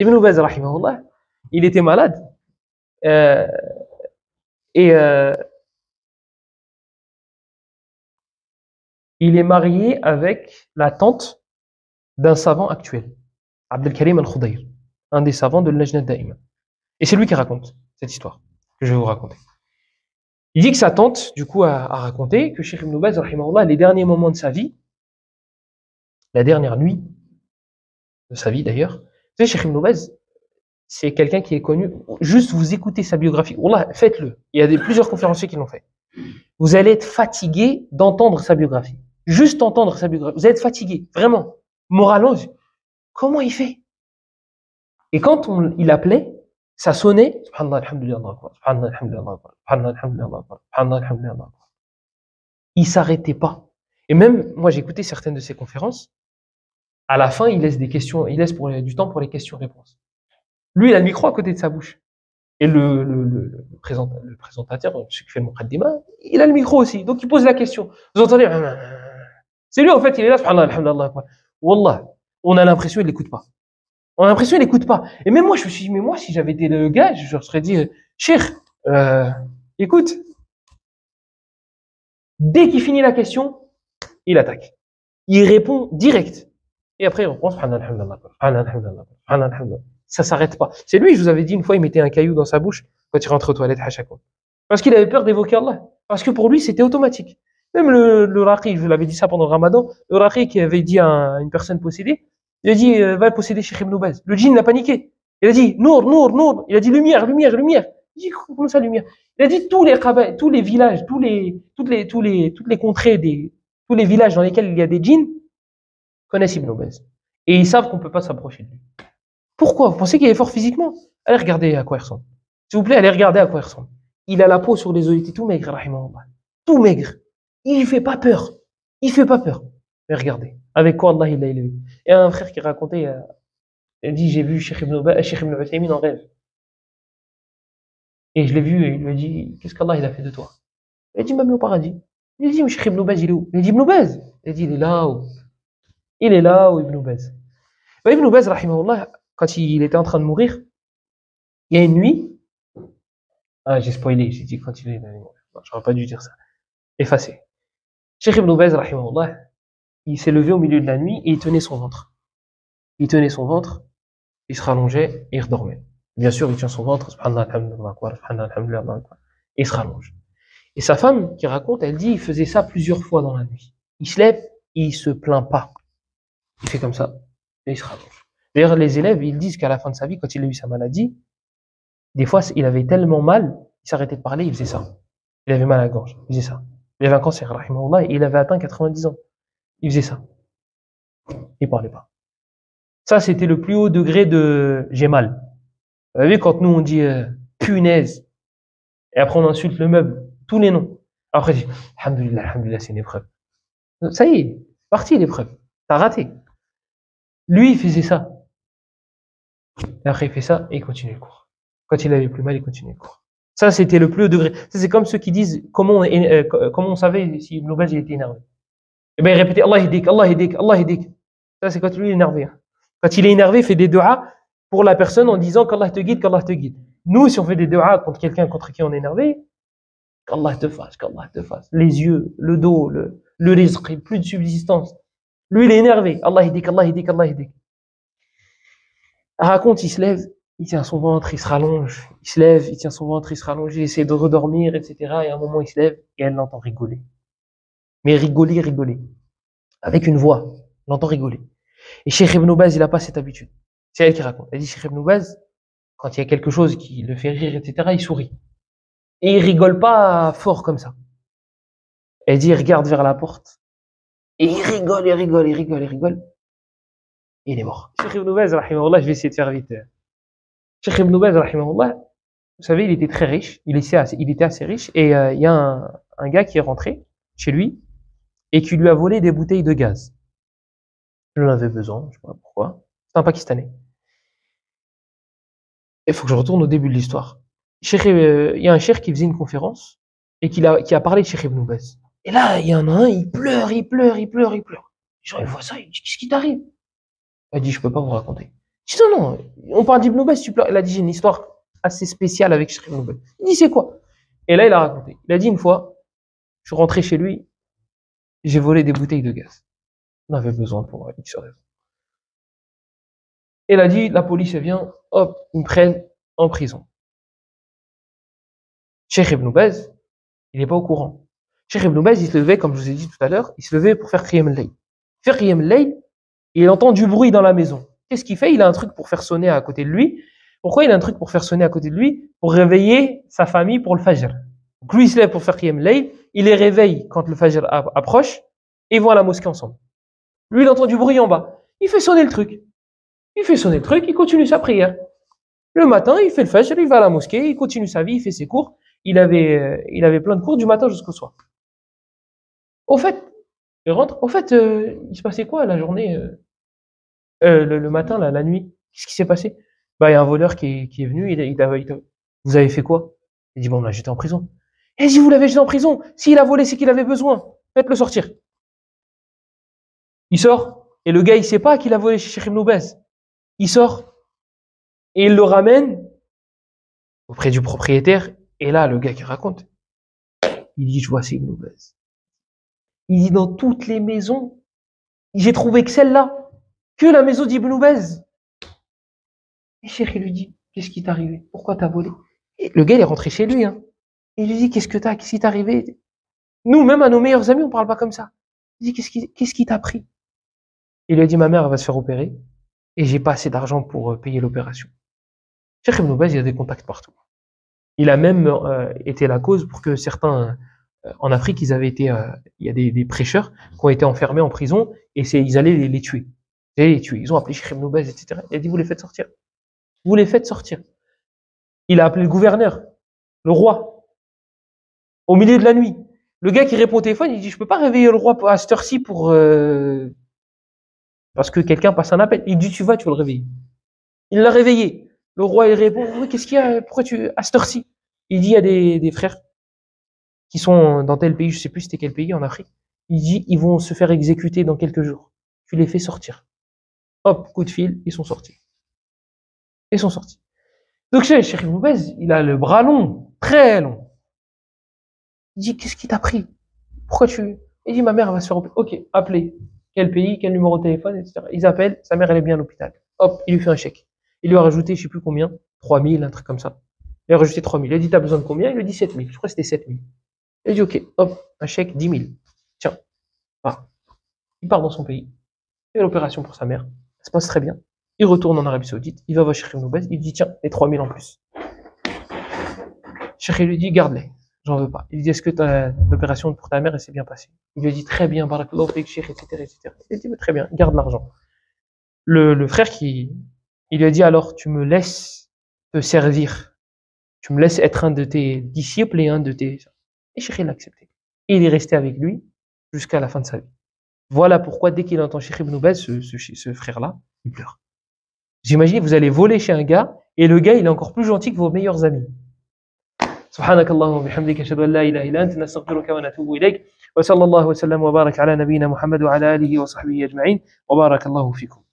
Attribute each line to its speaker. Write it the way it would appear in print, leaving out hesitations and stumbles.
Speaker 1: Ibn Baz, rahimahullah, il était malade euh, et il est marié avec la tante d'un savant actuel, Abdelkarim Al-Khoudayr, un des savants de l'Ajna Daïma. Et c'est lui qui raconte cette histoire que je vais vous raconter. Il dit que sa tante, du coup, a raconté que Cheikh Ibn Baz, rahimahullah, les derniers moments de sa vie, la dernière nuit de sa vie d'ailleurs, vous savez, Cheikh Ibn Baz, c'est quelqu'un qui est connu. Juste vous écoutez sa biographie, Wallah, faites-le. Il y a plusieurs conférenciers qui l'ont fait. Vous allez être fatigué d'entendre sa biographie. Juste entendre sa biographie. Vous allez être fatigué, vraiment. Moralement, comment il fait? Et quand il appelait, ça sonnait. Subhanallah, alhamdulillah, subhanallah, alhamdulillah, subhanallah, alhamdulillah, subhanallah, alhamdulillah. Il s'arrêtait pas. Et même, moi, j'ai écouté certaines de ses conférences. À la fin, il laisse des questions, il laisse du temps pour les questions-réponses. Lui, il a le micro à côté de sa bouche. Et le présentateur, celui qui fait le muqaddima, il a le micro aussi. Donc, il pose la question. Vous entendez? C'est lui, en fait, il est là, subhanallah, alhamdulillah. Wallah, on a l'impression qu'il l'écoute pas. On a l'impression qu'il l'écoute pas. Et même moi, je me suis dit, mais moi, si j'avais été le gars, je leur serais dit, Cheikh, écoute. Dès qu'il finit la question, il attaque. Il répond direct. Et après, il reprend, subhanallah, alhamdulillah, subhanallah, alhamdulillah. Ça s'arrête pas. C'est lui, je vous avais dit une fois, il mettait un caillou dans sa bouche quand il rentrait aux toilettes à chaque fois. Parce qu'il avait peur d'évoquer Allah. Parce que pour lui, c'était automatique. Même le raqi, je vous l'avais dit ça pendant le ramadan, le raqi qui avait dit à une personne possédée, il a dit, va posséder Cheikh Ibn Baz. Le djinn n'a paniqué. Il a dit, Nour, Nour, Nour. Il a dit, lumière, lumière, lumière. Il dit, comment ça, lumière? Il a dit, tous les villages, toutes les contrées tous les villages dans lesquels il y a des djinns connaissent Ibn Baz. Et ils savent qu'on peut pas s'approcher de lui. Pourquoi? Vous pensez qu'il est fort physiquement? Allez regarder à quoi il ressemble. S'il vous plaît, allez regarder à quoi il ressemble. Il a la peau sur les os, il était tout maigre, rahimahullah. Tout maigre. Il fait pas peur. Il fait pas peur. Mais regardez, avec quoi Allah il l'a élevé. Et un frère qui racontait, il dit, j'ai vu Cheikh Ibn Uthaymin en rêve. Et je l'ai vu, et il lui a dit, qu'est-ce qu'Allah il a fait de toi? Il a dit, m'a mis au paradis. Il a dit, mais Cheikh Ibn Baz, il est où? Il a dit, Ibn Baz. Il a dit, il est là où? Il est là où Ibn Baz. Ibn Baz, rahimahullah, quand il était en train de mourir, il y a une nuit, j'ai spoilé, j'ai dit quand il est mourir. J'aurais pas dû dire ça. Effacé. Cheikh Ibn Baz, rahimahullah, il s'est levé au milieu de la nuit et il tenait son ventre. Il tenait son ventre, il se rallongeait et il redormait. Bien sûr, il tient son ventre, subhanallah, alhamdulillah, subhanallah, alhamdulillah, et il se rallonge. Et sa femme, qui raconte, elle dit, il faisait ça plusieurs fois dans la nuit. Il se lève, et il se plaint pas. Il fait comme ça, et il se rallonge. D'ailleurs, les élèves, ils disent qu'à la fin de sa vie, quand il a eu sa maladie, des fois, il avait tellement mal, il s'arrêtait de parler, il faisait ça. Il avait mal à la gorge, il faisait ça. Il avait un cancer, rahimahullah, et il avait atteint 90 ans. Il faisait ça. Il parlait pas. Ça, c'était le plus haut degré de j'ai mal. Vous avez vu, quand nous, on dit punaise, et après on insulte le meuble, tous les noms. Après, on dit, alhamdulillah, alhamdulillah, c'est une épreuve. Ça y est, parti l'épreuve. T'as raté. Lui, il faisait ça. Et après, il fait ça, et il continue le cours. Quand il avait plus mal, il continue le cours. Ça, c'était le plus haut degré. Ça, c'est comme ceux qui disent comment on savait si Ibn Baz il était énervé. Et bien, il répétait Allah hidik, Allah hidik, Allah hidik. Ça, c'est quand lui il est énervé. Quand il est énervé, il fait des du'as pour la personne en disant qu'Allah te guide, qu'Allah te guide. Nous, si on fait des du'as contre quelqu'un contre qui on est énervé, qu'Allah te fasse, qu'Allah te fasse. Les yeux, le dos, le rizq, plus de subsistance. Lui, il est énervé. Allah hidik, Allah hidik, Allah hidik. Raconte, il se lève, il tient son ventre, il se rallonge. Il se lève, il tient son ventre, il se rallonge, il essaie de redormir, etc. Et à un moment, il se lève et elle l'entend rigoler. Mais rigoler, rigoler. Avec une voix. Elle l'entend rigoler. Et Cheikh Ibn Baz, il n'a pas cette habitude. C'est elle qui raconte. Elle dit, Cheikh Ibn Baz, quand il y a quelque chose qui le fait rire, etc., il sourit. Et il rigole pas fort comme ça. Elle dit, il regarde vers la porte. Et il rigole, il rigole, il rigole, il rigole. Et il est mort. Cheikh Ibn Baz, rahimahullah, je vais essayer de faire vite. Cheikh Ibn Baz, rahimahullah, vous savez, il était très riche. Il était assez riche. Et il y a un gars qui est rentré chez lui et qui lui a volé des bouteilles de gaz. Il en avait besoin, je sais pas pourquoi. C'est un Pakistanais. Il faut que je retourne au début de l'histoire. Il y a un cheikh qui faisait une conférence et qui a parlé de Cheikh Ibn Baz. Et là, il y en a un, il pleure, il pleure, il pleure, il pleure. Les gens, ils voient ça, ils disent, qu'est-ce qui t'arrive? Il dit, je peux pas vous raconter. Je dis non, non, on parle d'Ibn Baz, tu pleures. Il a dit j'ai une histoire assez spéciale avec Cheikh Ibn Baz. Il dit c'est quoi? Et là il a raconté. Il a dit une fois, je suis rentré chez lui, j'ai volé des bouteilles de gaz. On avait besoin pour X raison. Et il a dit la police elle vient, hop, ils me prennent en prison. Cheikh Ibn Baz, il n'est pas au courant. Cheikh Ibn Baz, il se levait, comme je vous ai dit tout à l'heure, il se levait pour faire Qiyam al-Layl. Faire Qiyam al-Layl, et il entend du bruit dans la maison. Qu'est-ce qu'il fait? Il a un truc pour faire sonner à côté de lui. Pourquoi il a un truc pour faire sonner à côté de lui? Pour réveiller sa famille pour le Fajr. Donc lui, il se lève pour faire Qiyam al-Layl, il les réveille quand le Fajr approche, et ils vont à la mosquée ensemble. Lui, il entend du bruit en bas. Il fait sonner le truc. Il fait sonner le truc, il continue sa prière. Le matin, il fait le Fajr, il va à la mosquée, il continue sa vie, il fait ses cours. Il avait plein de cours du matin jusqu'au soir. Au fait, il rentre. Au fait, il se passait quoi la journée, le matin, la nuit? Qu'est-ce qui s'est passé? Bah, il y a un voleur qui est venu. Vous avez fait quoi? Il dit bon, on l'a jeté en prison. Et si vous l'avez jeté en prison, s'il a volé, c'est qu'il avait besoin. Faites-le sortir. Il sort et le gars, il sait pas qu'il a volé chez Cheikh Ibn Baz. Il sort et il le ramène auprès du propriétaire. Et là, le gars qui raconte, il dit je vois c'est Ibn Baz. Il dit dans toutes les maisons, j'ai trouvé que celle-là, que la maison d'Ibn Baz. Et Cheikh, il lui dit, qu'est-ce qui t'est arrivé? Pourquoi t'as volé? Et le gars, il est rentré chez lui, hein. Il lui dit, qu'est-ce qui t'est arrivé? Nous, même à nos meilleurs amis, on parle pas comme ça. Il dit, qu'est-ce qui t'a pris? Il lui a dit, ma mère, elle va se faire opérer, et j'ai pas assez d'argent pour payer l'opération. Cheikh Ibn Baz, il a des contacts partout. Il a même été la cause pour que certains, en Afrique, il y a des prêcheurs qui ont été enfermés en prison, et ils allaient les tuer. Ils allaient les tuer. Ils ont appelé Cheikh Ibn Baz, etc. Il a dit, vous les faites sortir. Vous les faites sortir. Il a appelé le gouverneur, le roi, au milieu de la nuit. Le gars qui répond au téléphone, il dit, je peux pas réveiller le roi à cette heure-ci parce que quelqu'un passe un appel. Il dit, tu vas le réveiller. Il l'a réveillé. Le roi, il répond, oui, qu'est-ce qu'il y a? Pourquoi à cette heure-ci? Il dit, il y a des frères qui sont dans tel pays, je sais plus c'était quel pays en Afrique. Il dit, ils vont se faire exécuter dans quelques jours. Tu les fais sortir. Hop, coup de fil, ils sont sortis. Ils sont sortis. Donc, Cheikh Ibn Baz, il a le bras long, très long. Il dit, qu'est-ce qui t'a pris? Pourquoi Il dit, ma mère, elle va se faire opérer. Ok, appelez. Quel pays, quel numéro de téléphone, etc. Ils appellent, sa mère, elle est bien à l'hôpital. Hop, il lui fait un chèque. Il lui a rajouté, je sais plus combien, 3000, un truc comme ça. Il a rajouté 3000. Il a dit, t'as besoin de combien? Il lui a dit 7000. Je crois que c'était 7000. Il a dit, ok, hop, un chèque, 10 000. Tiens. Ah. Il part dans son pays. Il fait l'opération pour sa mère. Ça se passe très bien. Il retourne en Arabie Saoudite. Il va voir Cheikh Ibn Baz. Il dit, tiens, les 3000 en plus. Cheikh, il lui dit, garde-les. J'en veux pas. Il lui dit, est-ce que l'opération pour ta mère, elle s'est bien passée? Il lui dit, très bien, barakallahu fik, Cheikh, etc., etc. Il lui dit, très bien, garde l'argent. Le frère il lui a dit, alors, tu me laisses te servir. Tu me laisses être un de tes disciples et un de tes... Et Cheikh, il l'a accepté. Et il est resté avec lui jusqu'à la fin de sa vie. Voilà pourquoi, dès qu'il entend Cheikh Ibn Baz, ce frère-là, il pleure. J'imagine, vous allez voler chez un gars, et le gars, il est encore plus gentil que vos meilleurs amis. سبحانك اللهم وبحمدك اشهد ان لا اله الا انت نستغفرك ونتوب اليك وصلى الله وسلم وبارك على نبينا محمد وعلى اله وصحبه اجمعين وبارك الله فيكم